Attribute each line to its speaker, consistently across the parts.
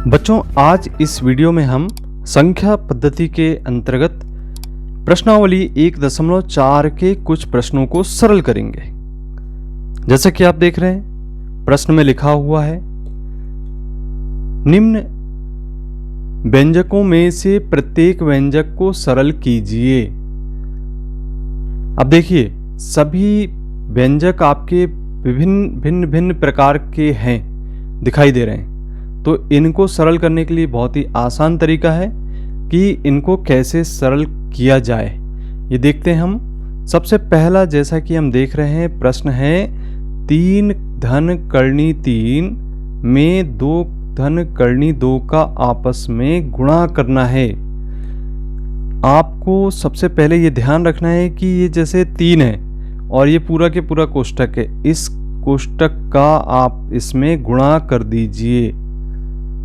Speaker 1: बच्चों, आज इस वीडियो में हम संख्या पद्धति के अंतर्गत प्रश्नावली 1.4 के कुछ प्रश्नों को सरल करेंगे। जैसा कि आप देख रहे हैं, प्रश्न में लिखा हुआ है, निम्न व्यंजकों में से प्रत्येक व्यंजक को सरल कीजिए। अब देखिए, सभी व्यंजक आपके भिन्न प्रकार के हैं, दिखाई दे रहे हैं। तो इनको सरल करने के लिए बहुत ही आसान तरीका है कि इनको कैसे सरल किया जाए, ये देखते हैं हम। सबसे पहला, जैसा कि हम देख रहे हैं, प्रश्न है 3 धन करनी 3 में 2 धन करनी 2 का आपस में गुणा करना है। आपको सबसे पहले ये ध्यान रखना है कि ये जैसे 3 है और ये पूरा के पूरा कोष्टक है, इस कोष्टक का आप इसमें गुणा कर दीजिए।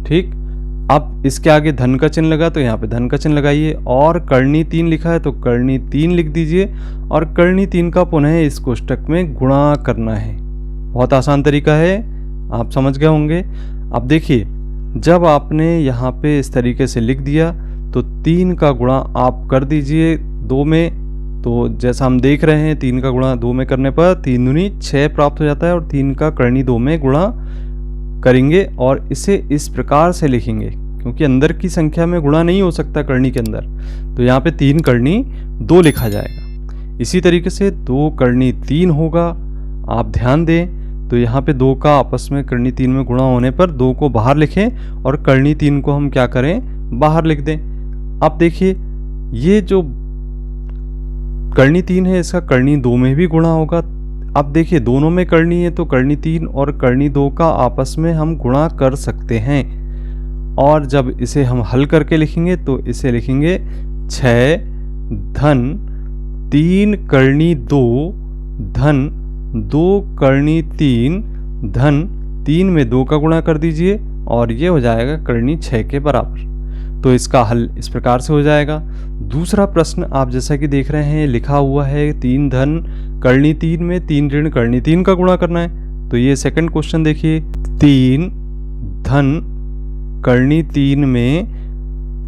Speaker 1: ठीक, अब इसके आगे धन का चिन्ह लगा तो यहाँ पे धन का चिन्ह लगाइए, और करनी 3 लिखा है तो करनी 3 लिख दीजिए, और करनी 3 का पुनः इस कोष्टक में गुणा करना है। बहुत आसान तरीका है, आप समझ गए होंगे। अब देखिए, जब आपने यहाँ पे इस तरीके से लिख दिया तो 3 का गुणा आप कर दीजिए 2 में। तो जैसा हम देख रहे हैं, 3 का गुणा 2 में करने पर 3 दूनी 6 प्राप्त हो जाता है, और 3 का करनी 2 में गुणा करेंगे और इसे इस प्रकार से लिखेंगे, क्योंकि अंदर की संख्या में गुणा नहीं हो सकता करनी के अंदर, तो यहाँ पे 3 करनी 2 लिखा जाएगा। इसी तरीके से 2 करनी 3 होगा। आप ध्यान दें तो यहाँ पे 2 का आपस में करनी 3 में गुणा होने पर 2 को बाहर लिखें और करनी 3 को हम क्या करें, बाहर लिख दें। अब देखिए, ये जो करनी 3 है, इसका करनी 2 में भी गुणा होगा। अब देखिए, दोनों में करनी है तो करनी 3 और करनी 2 का आपस में हम गुणा कर सकते हैं, और जब इसे हम हल करके लिखेंगे तो इसे लिखेंगे 6 धन 3 करनी 2 धन 2 करनी 3 धन 3 में 2 का गुणा कर दीजिए, और ये हो जाएगा करनी 6 के बराबर। तो इसका हल इस प्रकार से हो जाएगा। दूसरा प्रश्न आप जैसा कि देख रहे हैं, लिखा हुआ है 3 धन करनी 3 में 3 ऋण करनी 3 का गुणा करना है। तो ये सेकंड क्वेश्चन देखिए, 3 धन करनी 3 में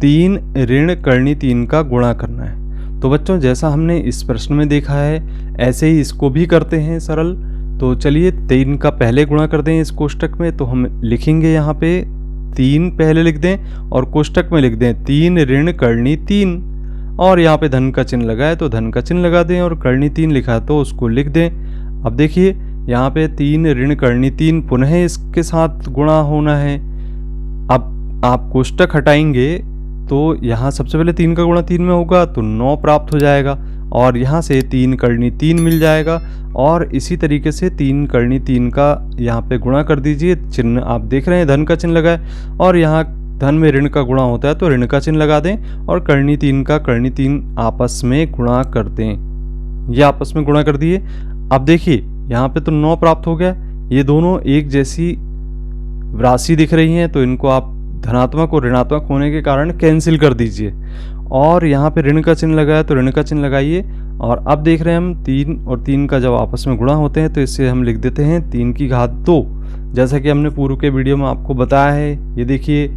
Speaker 1: 3 ऋण करनी 3 का गुणा करना है। तो बच्चों, जैसा हमने इस प्रश्न में देखा है, ऐसे ही इसको भी करते हैं सरल। तो चलिए 3 का पहले गुणा कर दें इस कोष्टक में। तो हम लिखेंगे यहाँ पे 3 पहले लिख दें और कोष्टक में लिख दें 3 ऋण करनी 3, और यहाँ पे धन का चिन्ह लगा है तो धन का चिन्ह लगा दें, और करनी 3 लिखा है तो उसको लिख दें। अब देखिए, यहाँ पे 3 ऋण करनी 3 पुनः इसके साथ गुणा होना है। अब आप कोष्टक हटाएंगे तो यहाँ सबसे पहले 3 का गुणा 3 में होगा तो 9 प्राप्त हो जाएगा, और यहाँ से 3 करनी 3 मिल जाएगा, और इसी तरीके से 3 करनी 3 का यहाँ पे गुणा कर दीजिए। चिन्ह आप देख रहे हैं, धन का चिन्ह लगा है, और यहाँ धन में ऋण का गुणा होता है तो ऋण का चिन्ह लगा दें, और करनी 3 का करनी 3 आपस में गुणा कर दें। ये आपस में गुणा कर दिए। अब देखिए, यहाँ पे तो 9 प्राप्त हो गया। ये दोनों एक जैसी राशि दिख रही हैं, तो इनको आप धनात्मक और ऋणात्मक होने के कारण कैंसिल कर दीजिए, और यहाँ पे ऋण का चिन्ह लगाया तो ऋण का चिन्ह लगाइए। और अब देख रहे हैं हम 3 और 3 का जब आपस में गुणा होते हैं तो इससे हम लिख देते हैं 3 की घात 2, जैसा कि हमने पूर्व के वीडियो में आपको बताया है। ये देखिए,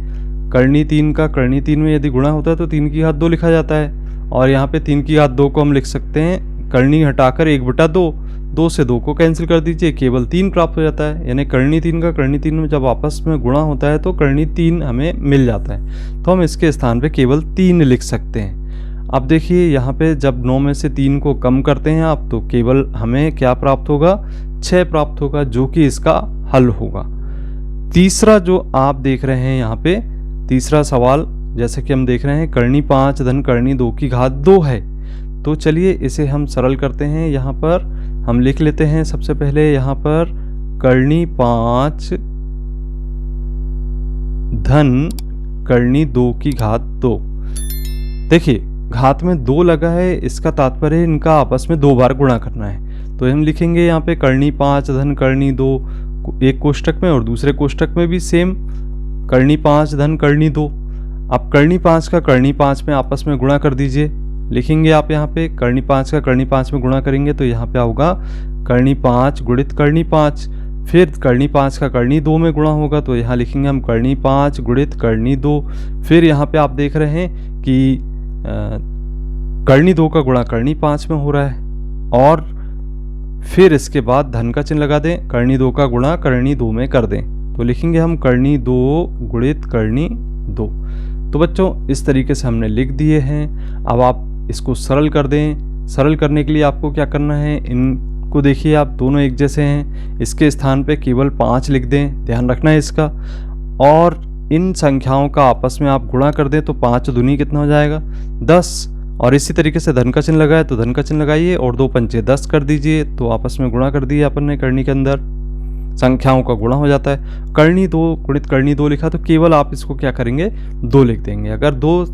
Speaker 1: करनी 3 का करनी 3 में यदि गुणा होता है तो 3 की घात 2 लिखा जाता है, और यहाँ पे 3 की घात 2 को हम लिख सकते हैं करनी हटाकर 1/2, 2 से 2 को कैंसिल कर दीजिए, केवल 3 प्राप्त हो जाता है। यानी करनी 3 का करनी 3 में जब आपस में गुणा होता है तो करनी 3 हमें मिल जाता है, तो हम इसके स्थान पे केवल 3 लिख सकते हैं। अब देखिए, यहाँ पे जब 9 में से 3 को कम करते हैं आप, तो केवल हमें क्या प्राप्त होगा, 6 प्राप्त होगा, जो कि इसका हल होगा। तीसरा जो आप देख रहे हैं यहाँ पे, तीसरा सवाल जैसे कि हम देख रहे हैं, करनी 5 धन करनी 2 की घात 2 है। तो चलिए इसे हम सरल करते हैं। यहाँ पर हम लिख लेते हैं सबसे पहले यहाँ पर करनी 5 धन करनी 2 की घात 2। देखिए, घात में 2 लगा है, इसका तात्पर्य इनका आपस में 2 बार गुणा करना है। तो हम लिखेंगे यहाँ पे करनी 5 धन करनी 2 एक कोष्टक में, और दूसरे कोष्टक में भी सेम करनी 5 धन करनी 2। अब करनी 5 का करनी 5 में आपस में गुणा कर दीजिए। लिखेंगे आप यहाँ पे करनी 5 का करनी 5 में गुणा करेंगे तो यहाँ पे होगा करनी 5 गुणित करनी 5। फिर कर्णी 5 का कर्णी 2 में गुणा होगा, तो यहाँ लिखेंगे हम कर्णी 5 गुणित कर्णी 2। फिर यहाँ पे आप देख रहे हैं कि कर्णी 2 का गुणा कर्णी 5 में हो रहा है, और फिर इसके बाद धन का चिन्ह लगा दें, कर्णी 2 का गुणा कर्णी 2 में कर दें, तो लिखेंगे हम कर्णी 2 गुणित कर्णी 2। तो बच्चों इस तरीके से हमने लिख दिए हैं। अब आप इसको सरल कर दें। सरल करने के लिए आपको क्या करना है, इनको देखिए आप दोनों एक जैसे हैं, इसके स्थान पे केवल 5 लिख दें, ध्यान रखना है इसका। और इन संख्याओं का आपस में आप गुणा कर दें, तो 5 दूनी कितना हो जाएगा 10। और इसी तरीके से धन का चिन्ह लगाए तो धन का चिन्ह लगाइए और 2 पंचे 10 कर दीजिए, तो आपस में गुणा कर दिए अपन ने कर्णी के अंदर, संख्याओं का गुणा हो जाता है। कर्णी 2 गुणित कर्णी 2 लिखा, तो केवल आप इसको क्या करेंगे 2 लिख देंगे। अगर 2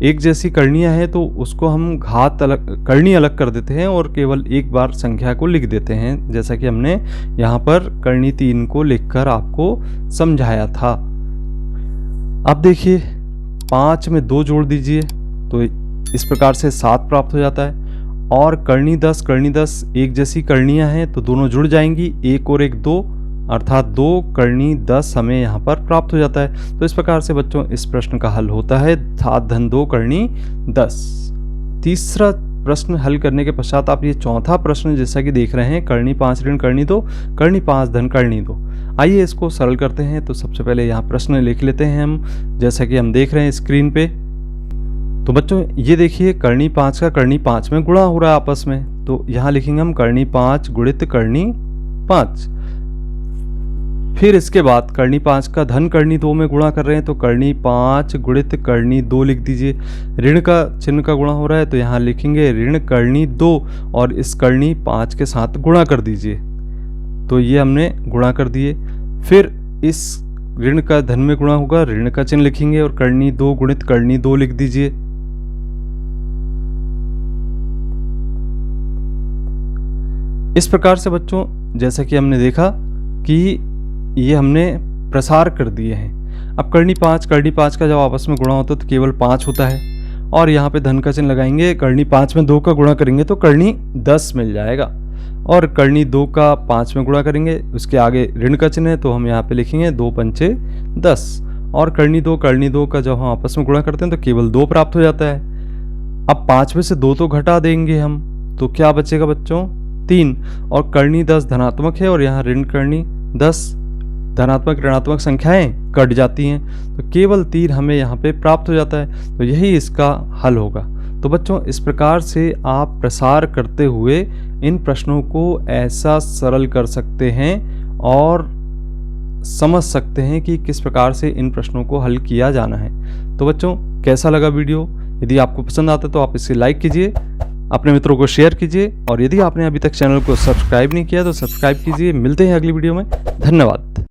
Speaker 1: एक जैसी कर्णियाँ हैं तो उसको हम घात अलग कर्णी अलग कर देते हैं और केवल एक बार संख्या को लिख देते हैं, जैसा कि हमने यहाँ पर कर्णी 3 को लिखकर आपको समझाया था। अब देखिए 5 में 2 जोड़ दीजिए, तो इस प्रकार से 7 प्राप्त हो जाता है। और कर्णी 10 एक जैसी कर्णियाँ हैं तो दोनों जुड़ जाएंगी, 1 और 1 2, अर्थात 2 कर्णी 10 हमें यहाँ पर प्राप्त हो जाता है। तो इस प्रकार से बच्चों इस प्रश्न का हल होता है 7 धन 2 कर्णी 10। तीसरा प्रश्न हल करने के पश्चात आप ये चौथा प्रश्न जैसा कि देख रहे हैं, कर्णी 5 ऋण कर्णी 2, कर्णी 5 धन कर्णी 2। आइए इसको सरल करते हैं। तो सबसे पहले यहाँ प्रश्न लिख लेते हैं हम, जैसा कि हम देख रहे हैं स्क्रीन पे। तो बच्चों ये देखिए कर्णी 5 का कर्णी 5 में गुणा हो रहा है आपस में, तो यहाँ लिखेंगे हम कर्णी 5 गुणित कर्णी 5। फिर इसके बाद कर्णी 5 का धन कर्णी 2 में गुणा कर रहे हैं, तो कर्णी 5 गुणित कर्णी 2 लिख दीजिए। ऋण का चिन्ह का गुणा हो रहा है, तो यहाँ लिखेंगे ऋण कर्णी 2 और इस कर्णी 5 के साथ गुणा कर दीजिए, तो ये हमने गुणा कर दिए। फिर इस ऋण का धन में गुणा होगा, ऋण का चिन्ह लिखेंगे और कर्णी 2 गुणित कर्णी 2 लिख दीजिए। इस प्रकार से बच्चों जैसा कि हमने देखा कि ये हमने प्रसार कर दिए हैं। अब कर्णी 5 का जब आपस में गुणा होता है तो केवल 5 होता है, और यहाँ पे धन का चिन्ह लगाएंगे, कर्णी 5 में 2 का गुणा करेंगे तो कर्णी 10 मिल जाएगा, और कर्णी 2 का 5 में गुणा करेंगे, उसके आगे ऋण का चिन्ह है तो हम यहाँ पे लिखेंगे 2 पंचे 10, और कर्णी 2 का जब हम आपस में गुणा करते हैं तो केवल 2 प्राप्त हो जाता है। अब 5 में से 2 तो घटा देंगे हम, तो क्या बचेगा बच्चों 3, और कर्णी 10 धनात्मक है और यहाँ ऋण कर्णी 10, धनात्मक ऋणात्मक संख्याएं कट जाती हैं, तो केवल 3 हमें यहाँ पे प्राप्त हो जाता है, तो यही इसका हल होगा। तो बच्चों इस प्रकार से आप प्रसार करते हुए इन प्रश्नों को ऐसा सरल कर सकते हैं और समझ सकते हैं कि किस प्रकार से इन प्रश्नों को हल किया जाना है। तो बच्चों कैसा लगा वीडियो? यदि आपको पसंद आता है तो आप इसे लाइक कीजिए, अपने मित्रों को शेयर कीजिए, और यदि आपने अभी तक चैनल को सब्सक्राइब नहीं किया तो सब्सक्राइब कीजिए। मिलते हैं अगली वीडियो में, धन्यवाद।